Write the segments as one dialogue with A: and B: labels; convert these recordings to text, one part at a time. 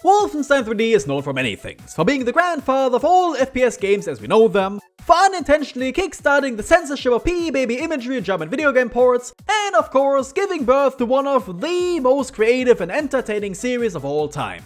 A: Wolfenstein 3D is known for many things, for being the grandfather of all FPS games as we know them, for unintentionally kickstarting the censorship of PE-baby imagery in German video game ports, and of course giving birth to one of the most creative and entertaining series of all time.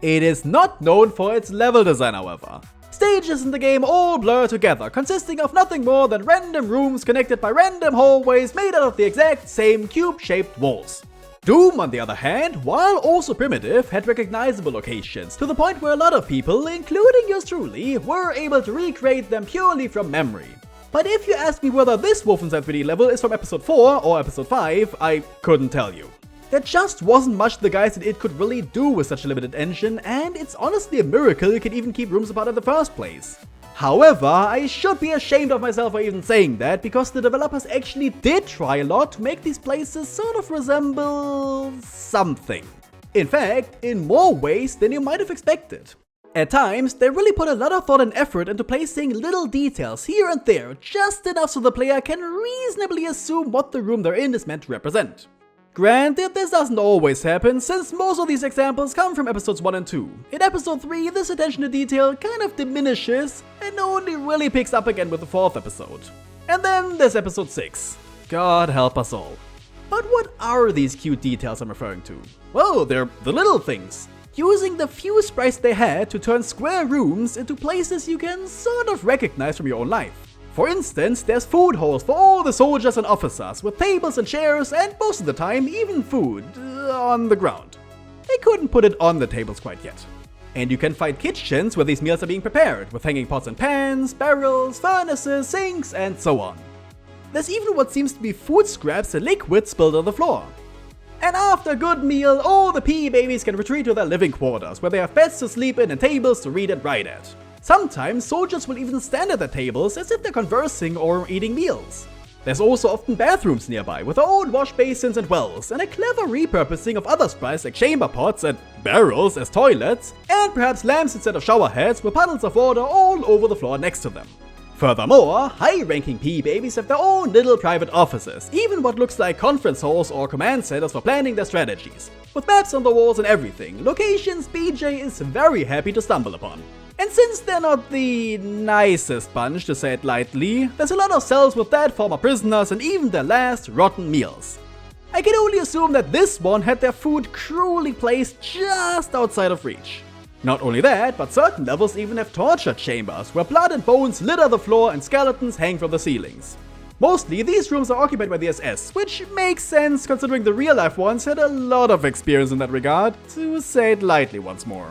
A: It is not known for its level design, however. Stages in the game all blur together, consisting of nothing more than random rooms connected by random hallways made out of the exact same cube-shaped walls. Doom, on the other hand, while also primitive, had recognizable locations, to the point where a lot of people, including yours truly, were able to recreate them purely from memory. But if you ask me whether this Wolfenstein 3D level is from episode 4 or episode 5, I couldn't tell you. There just wasn't much the guys at it could really do with such a limited engine, and it's honestly a miracle you can even keep rooms apart in the first place. However, I should be ashamed of myself for even saying that, because the developers actually did try a lot to make these places sort of resemble something. In fact, in more ways than you might have expected. At times, they really put a lot of thought and effort into placing little details here and there, just enough so the player can reasonably assume what the room they're in is meant to represent. Granted, this doesn't always happen, since most of these examples come from episodes 1 and 2. In episode 3, this attention to detail kind of diminishes and only really picks up again with the 4th episode. And then there's episode 6. God help us all. But what are these cute details I'm referring to? Well, they're the little things. Using the few sprites they had to turn square rooms into places you can sort of recognize from your own life. For instance, there's food halls for all the soldiers and officers, with tables and chairs, and most of the time even food on the ground. They couldn't put it on the tables quite yet. And you can find kitchens where these meals are being prepared, with hanging pots and pans, barrels, furnaces, sinks, and so on. There's even what seems to be food scraps and liquid spilled on the floor. And after a good meal, all the PE babies can retreat to their living quarters, where they have beds to sleep in and tables to read and write at. Sometimes soldiers will even stand at their tables as if they're conversing or eating meals. There's also often bathrooms nearby with their own wash basins and wells, and a clever repurposing of other sprites like chamber pots and barrels as toilets, and perhaps lamps instead of shower heads with puddles of water all over the floor next to them. Furthermore, high-ranking PE babies have their own little private offices, even what looks like conference halls or command centers for planning their strategies. With maps on the walls and everything, locations BJ is very happy to stumble upon. And since they're not the nicest bunch, to say it lightly, there's a lot of cells with dead former prisoners and even their last rotten meals. I can only assume that this one had their food cruelly placed just outside of reach. Not only that, but certain levels even have torture chambers, where blood and bones litter the floor and skeletons hang from the ceilings. Mostly, these rooms are occupied by the SS, which makes sense considering the real-life ones had a lot of experience in that regard, to say it lightly once more.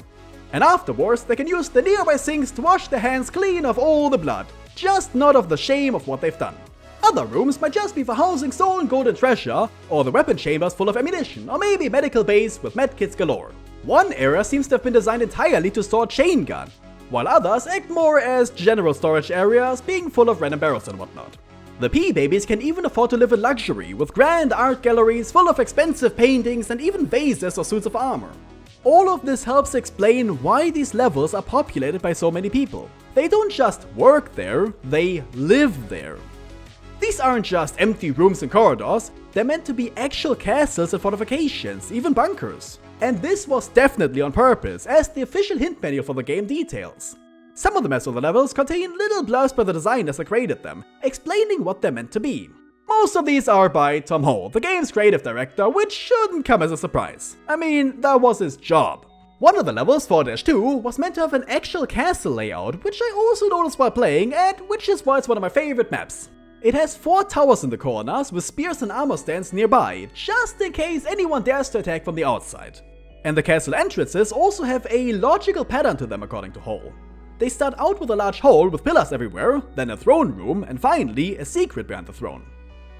A: And afterwards, they can use the nearby sinks to wash their hands clean of all the blood, just not of the shame of what they've done. Other rooms might just be for housing stolen gold and treasure, or the weapon chambers full of ammunition, or maybe medical bays with medkits galore. One area seems to have been designed entirely to store chain gun, while others act more as general storage areas, being full of random barrels and whatnot. The PE babies can even afford to live in luxury, with grand art galleries full of expensive paintings and even vases or suits of armor. All of this helps explain why these levels are populated by so many people. They don't just work there, they live there. These aren't just empty rooms and corridors, they're meant to be actual castles and fortifications, even bunkers. And this was definitely on purpose, as the official hint manual for the game details. Some of the maps of the levels contain little blurbs by the designers that created them, explaining what they're meant to be. Most of these are by Tom Hall, the game's creative director, which shouldn't come as a surprise. I mean, that was his job. One of the levels, 4-2, was meant to have an actual castle layout, which I also noticed while playing, and which is why it's one of my favorite maps. It has 4 towers in the corners with spears and armor stands nearby, just in case anyone dares to attack from the outside. And the castle entrances also have a logical pattern to them according to Hall. They start out with a large hall with pillars everywhere, then a throne room, and finally a secret behind the throne.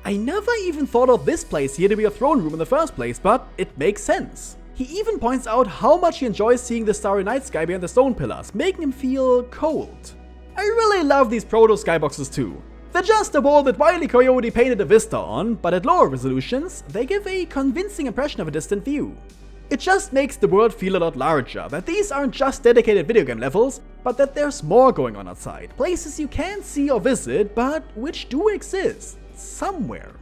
A: I never even thought of this place here to be a throne room in the first place, but it makes sense. He even points out how much he enjoys seeing the starry night sky behind the stone pillars, making him feel cold. I really love these proto skyboxes too. They're just a wall that Wile E. Coyote painted a vista on, but at lower resolutions, they give a convincing impression of a distant view. It just makes the world feel a lot larger, that these aren't just dedicated video game levels, but that there's more going on outside, places you can't see or visit, but which do exist. Somewhere.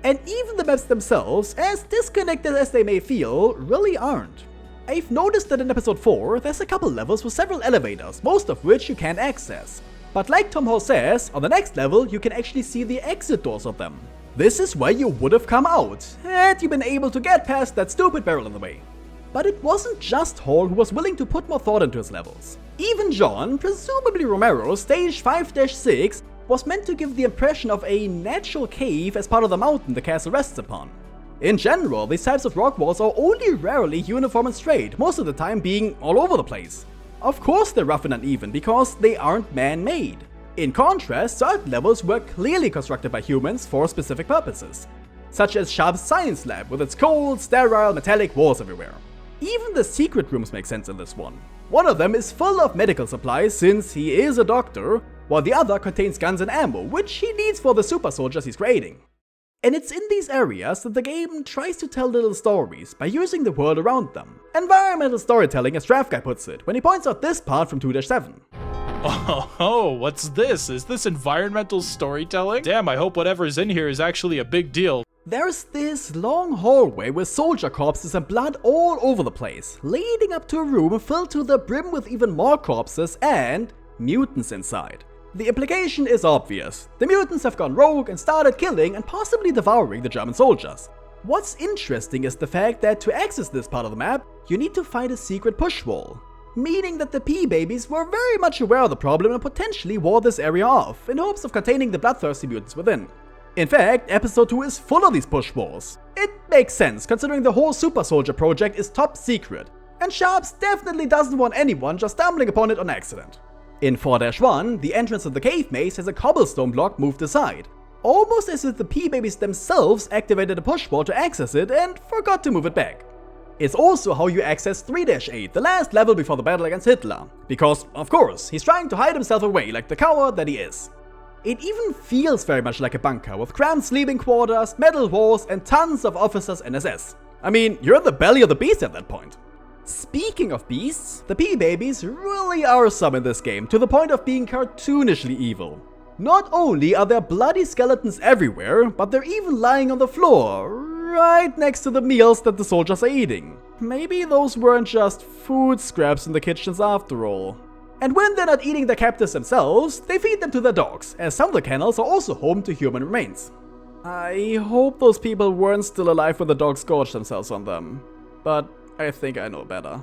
A: And even the maps themselves, as disconnected as they may feel, really aren't. I've noticed that in episode 4, there's a couple levels with several elevators, most of which you can't access. But like Tom Hall says, on the next level you can actually see the exit doors of them. This is where you would have come out, had you been able to get past that stupid barrel in the way. But it wasn't just Hall who was willing to put more thought into his levels. Even John, presumably Romero's stage 5-6, was meant to give the impression of a natural cave as part of the mountain the castle rests upon. In general, these types of rock walls are only rarely uniform and straight, most of the time being all over the place. Of course they're rough and uneven because they aren't man-made. In contrast, certain levels were clearly constructed by humans for specific purposes, such as Sharp's science lab with its cold, sterile, metallic walls everywhere. Even the secret rooms make sense in this one. One of them is full of medical supplies since he is a doctor, while the other contains guns and ammo, which he needs for the super soldiers he's creating. And it's in these areas that the game tries to tell little stories by using the world around them. Environmental storytelling, as Draft Guy puts it, when he points out this part from 2-7.
B: Oh, what's this? Is this environmental storytelling? Damn, I hope whatever's in here is actually a big deal.
A: There's this long hallway with soldier corpses and blood all over the place, leading up to a room filled to the brim with even more corpses and mutants inside. The implication is obvious. The mutants have gone rogue and started killing and possibly devouring the German soldiers. What's interesting is the fact that to access this part of the map, you need to find a secret push wall, meaning that the P-babies were very much aware of the problem and potentially walled this area off in hopes of containing the bloodthirsty mutants within. In fact, episode 2 is full of these push walls. It makes sense considering the whole super soldier project is top secret, and Sharps definitely doesn't want anyone just stumbling upon it on accident. In 4-1, the entrance of the cave maze has a cobblestone block moved aside, almost as if the P-babies themselves activated a push wall to access it and forgot to move it back. It's also how you access 3-8, the last level before the battle against Hitler, because, of course, he's trying to hide himself away like the coward that he is. It even feels very much like a bunker with cramped sleeping quarters, metal walls, and tons of officers and SS. I mean, you're in the belly of the beast at that point. Speaking of beasts, the P-babies really are some in this game, to the point of being cartoonishly evil. Not only are there bloody skeletons everywhere, but they're even lying on the floor, right next to the meals that the soldiers are eating. Maybe those weren't just food scraps in the kitchens after all. And when they're not eating their captives themselves, they feed them to their dogs, as some of the kennels are also home to human remains. I hope those people weren't still alive when the dogs gorged themselves on them, but I think I know better.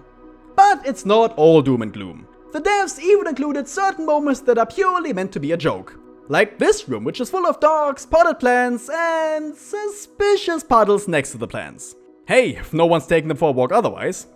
A: But it's not all doom and gloom. The devs even included certain moments that are purely meant to be a joke. Like this room, which is full of dogs, potted plants, and suspicious puddles next to the plants. Hey, if no one's taking them for a walk otherwise.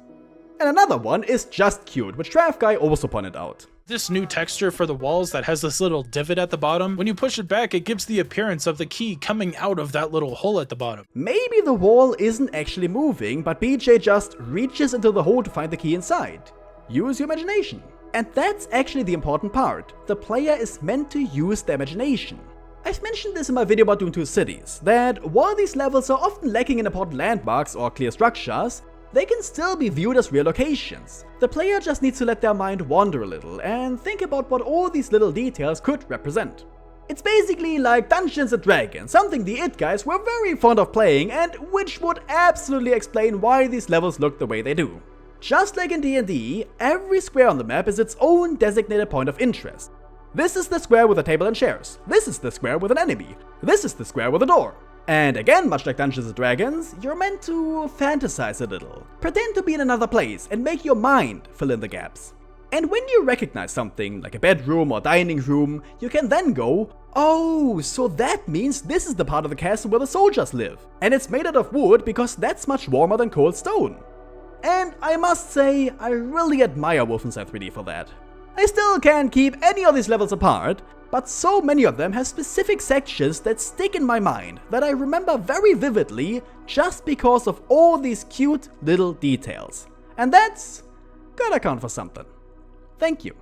A: And another one is just cute, which Draft Guy also pointed out.
B: This new texture for the walls that has this little divot at the bottom, when you push it back, it gives the appearance of the key coming out of that little hole at the bottom.
A: Maybe the wall isn't actually moving, but BJ just reaches into the hole to find the key inside. Use your imagination. And that's actually the important part. The player is meant to use their imagination. I've mentioned this in my video about Doom 2 Cities, that while these levels are often lacking in important landmarks or clear structures, they can still be viewed as real locations. The player just needs to let their mind wander a little and think about what all these little details could represent. It's basically like Dungeons & Dragons, something the IT guys were very fond of playing and which would absolutely explain why these levels look the way they do. Just like in D&D, every square on the map is its own designated point of interest. This is the square with a table and chairs. This is the square with an enemy. This is the square with a door. And again, much like Dungeons & Dragons, you're meant to fantasize a little. Pretend to be in another place and make your mind fill in the gaps. And when you recognize something, like a bedroom or dining room, you can then go, oh, so that means this is the part of the castle where the soldiers live. And it's made out of wood because that's much warmer than cold stone. And I must say, I really admire Wolfenstein 3D for that. I still can't keep any of these levels apart, but so many of them have specific sections that stick in my mind that I remember very vividly just because of all these cute little details. And that's gotta count for something. Thank you.